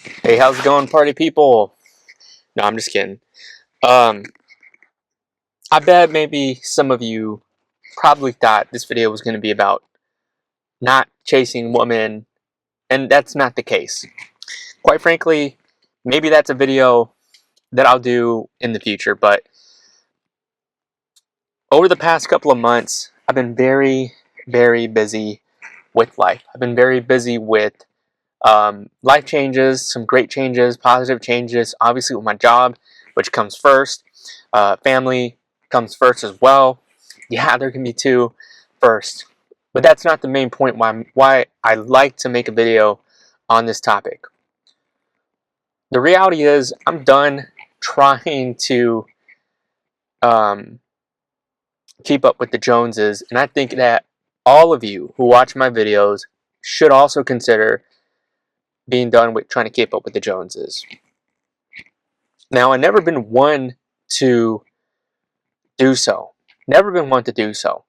Hey, how's it going, party people? No, I'm just kidding. Um, I bet maybe some of you probably thought this video was going to be about not chasing women, and that's not the case. Quite frankly, maybe that's a video that I'll do in the future, but over the past couple of months, I've been very, very busy with life. I've been very busy with life changes, some great changes, positive changes, obviously with my job, which comes first. Family comes first as well. Yeah, there can be two first. But that's not the main point why I like to make a video on this topic. The reality is I'm done trying to um, keep up with the Joneses, and I think that all of you who watch my videos should also consider being done with trying to keep up with the Joneses. Now, I've never been one to do so. Never been one to do so.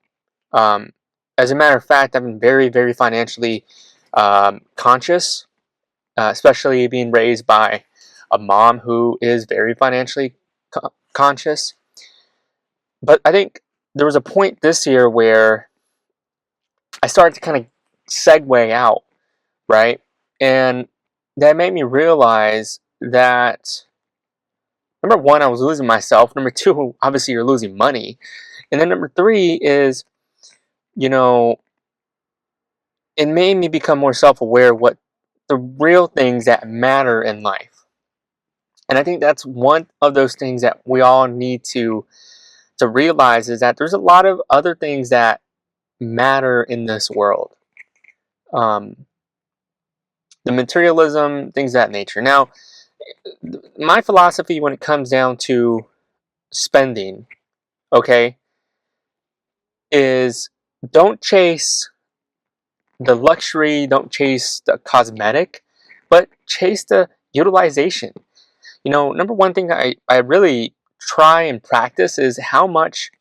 As a matter of fact, I've been very, very financially conscious, especially being raised by a mom who is very financially conscious. But I think there was a point this year where I started to kind of segue out, right? And that made me realize that number one, I was losing myself. Number two, obviously, you're losing money. And then number three is, you know, it made me become more self-aware of what the real things that matter in life. And I think that's one of those things that we all need to realize, is that there's a lot of other things that matter in this world. The materialism, things of that nature. Now, my philosophy when it comes down to spending, okay, is don't chase the luxury, don't chase the cosmetic, but chase the utilization. Number one thing I really try and practice is how much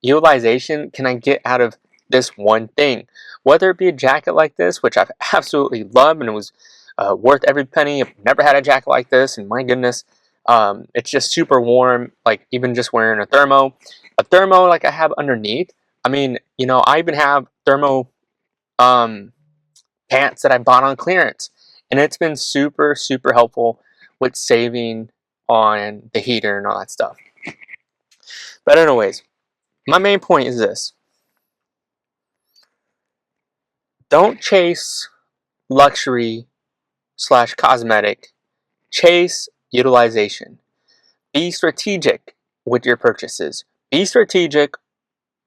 utilization can I get out of this one thing. Whether it be a jacket like this, which I've absolutely loved and it was worth every penny. I've never had a jacket like this, and my goodness, it's just super warm. Like even just wearing a thermo like I have underneath. I mean, I even have thermo pants that I bought on clearance, and it's been super, super helpful with saving on the heater and all that stuff. But anyways, my main point is this: don't chase luxury slash cosmetic, chase utilization. Be strategic with your purchases. Be strategic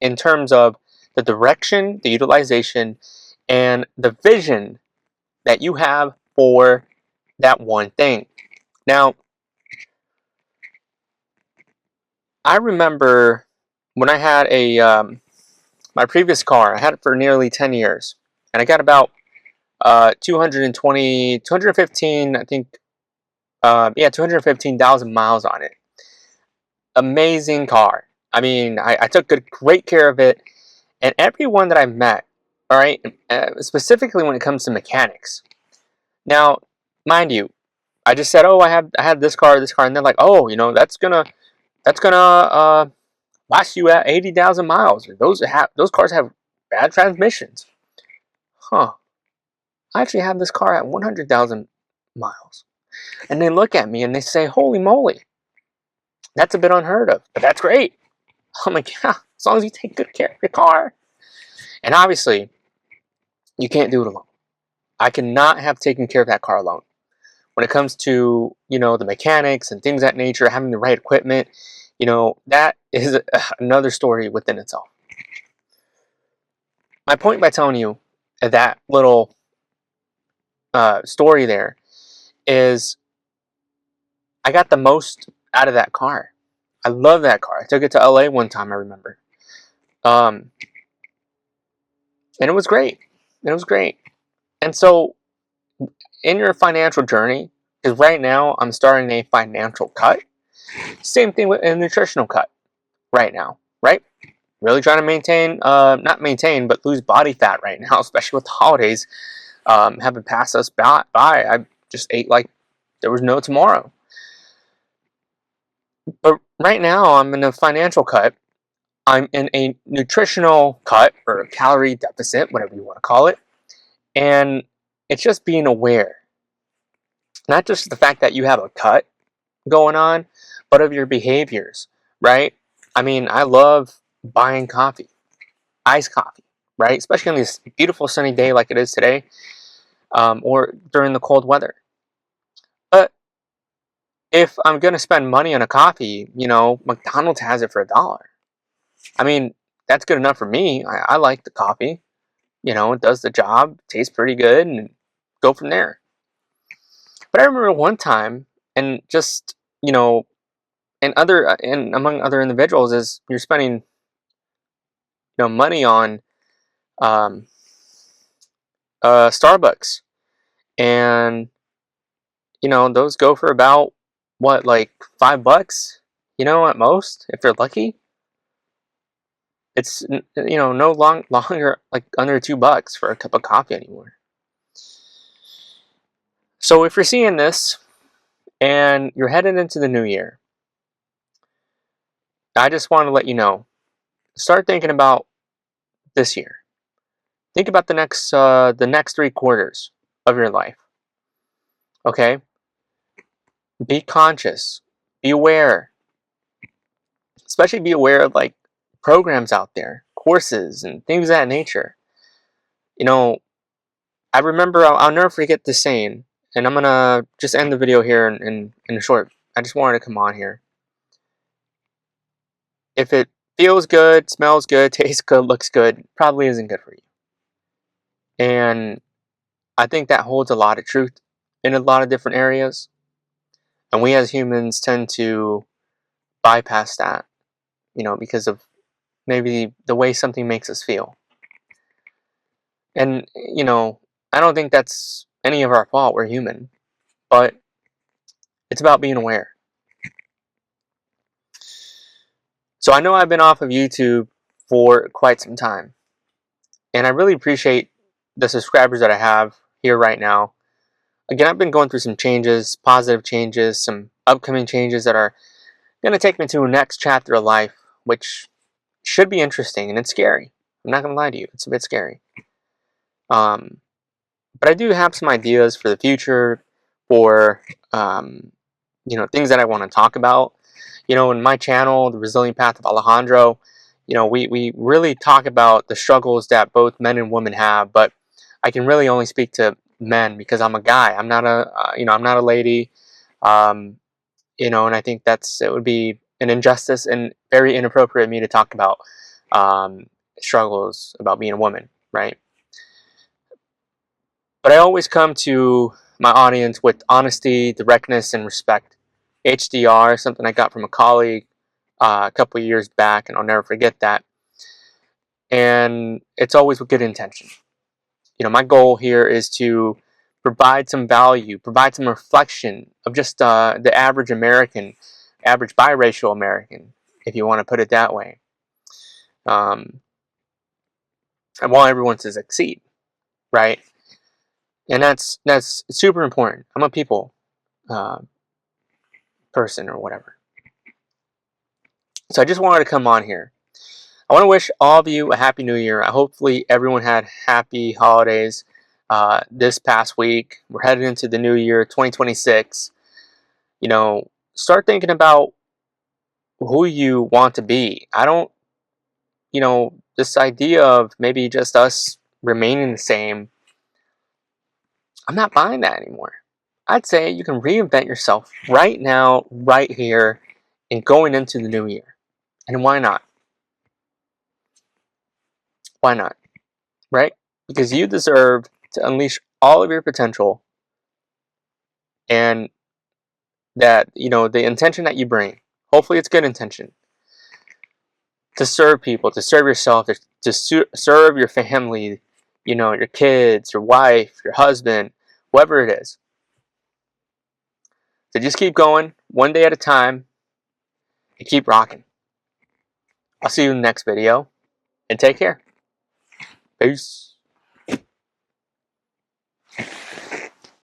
in terms of the direction, the utilization, and the vision that you have for that one thing. Now, I remember when I had my previous car. I had it for nearly 10 years, and I got about 215, I think, yeah, 215,000 miles on it. Amazing car. I mean, I took great care of it, and everyone that I met, all right, specifically when it comes to mechanics. Now, mind you, I just said, oh, I had this car, and they're like, oh, that's gonna last you at 80,000 miles. Those cars have bad transmissions. Huh. I actually have this car at 100,000 miles. And they look at me and they say, holy moly, that's a bit unheard of, but that's great. I'm like, yeah, as long as you take good care of your car. And obviously, you can't do it alone. I cannot have taken care of that car alone. When it comes to, the mechanics and things of that nature, having the right equipment, that is another story within itself. My point by telling you that little story there is I got the most out of that car. I love that car. I took it to LA one time, I remember. And it was great. It was great. And so in your financial journey, because right now I'm starting a financial cut. Same thing with a nutritional cut right now, right? Really trying to maintain, not maintain, but lose body fat right now, especially with the holidays having passed us by. I just ate like there was no tomorrow. But right now, I'm in a financial cut. I'm in a nutritional cut or a calorie deficit, whatever you want to call it. And it's just being aware. Not just the fact that you have a cut going on, but of your behaviors, right? I mean, I love buying coffee, iced coffee, right? Especially on this beautiful sunny day like it is today, or during the cold weather. But if I'm going to spend money on a coffee, McDonald's has it for $1. I mean, that's good enough for me. I like the coffee. It does the job, tastes pretty good, and go from there. But I remember one time, and just, and among other individuals, is you're spending, money on um, Starbucks, and those go for about what, like $5, at most, if you're lucky. It's no longer like under $2 for a cup of coffee anymore. So if you're seeing this and you're headed into the new year, I just want to let you know, start thinking about this year. Think about the next 3 quarters of your life. Okay? Be conscious. Be aware. Especially be aware of like programs out there, courses and things of that nature. I remember, I'll never forget this saying, and I'm gonna just end the video here in a short. I just wanted to come on here. If it feels good, smells good, tastes good, looks good, probably isn't good for you. And I think that holds a lot of truth in a lot of different areas. And we as humans tend to bypass that, because of maybe the way something makes us feel. And, I don't think that's any of our fault. We're human. But it's about being aware. So I know I've been off of YouTube for quite some time. And I really appreciate the subscribers that I have here right now. Again, I've been going through some changes, positive changes, some upcoming changes that are going to take me to a next chapter of life, which should be interesting, and it's scary. I'm not going to lie to you. It's a bit scary. But I do have some ideas for the future, for, things that I want to talk about. In my channel, The Resilient Path of Alejandro, we really talk about the struggles that both men and women have, but I can really only speak to men because I'm a guy. I'm not I'm not a lady. And I think it would be an injustice and very inappropriate of me to talk about struggles about being a woman, right? But I always come to my audience with honesty, directness, and respect. HDR, something I got from a colleague a couple of years back, and I'll never forget that. And it's always with good intention. My goal here is to provide some value, provide some reflection of just the average American, average biracial American, if you want to put it that way. I want everyone to succeed, right? And that's super important. I'm a people person or whatever. So I just wanted to come on here. I want to wish all of you a happy new year. Hopefully everyone had happy holidays this past week. We're headed into the new year, 2026. Start thinking about who you want to be. I don't, this idea of maybe just us remaining the same, I'm not buying that anymore. I'd say you can reinvent yourself right now, right here, and going into the new year. And why not? Why not? Right? Because you deserve to unleash all of your potential, and that, the intention that you bring, hopefully it's good intention, to serve people, to serve yourself, to serve your family, your kids, your wife, your husband, whoever it is. So just keep going, one day at a time, and keep rocking. I'll see you in the next video, and take care. Peace.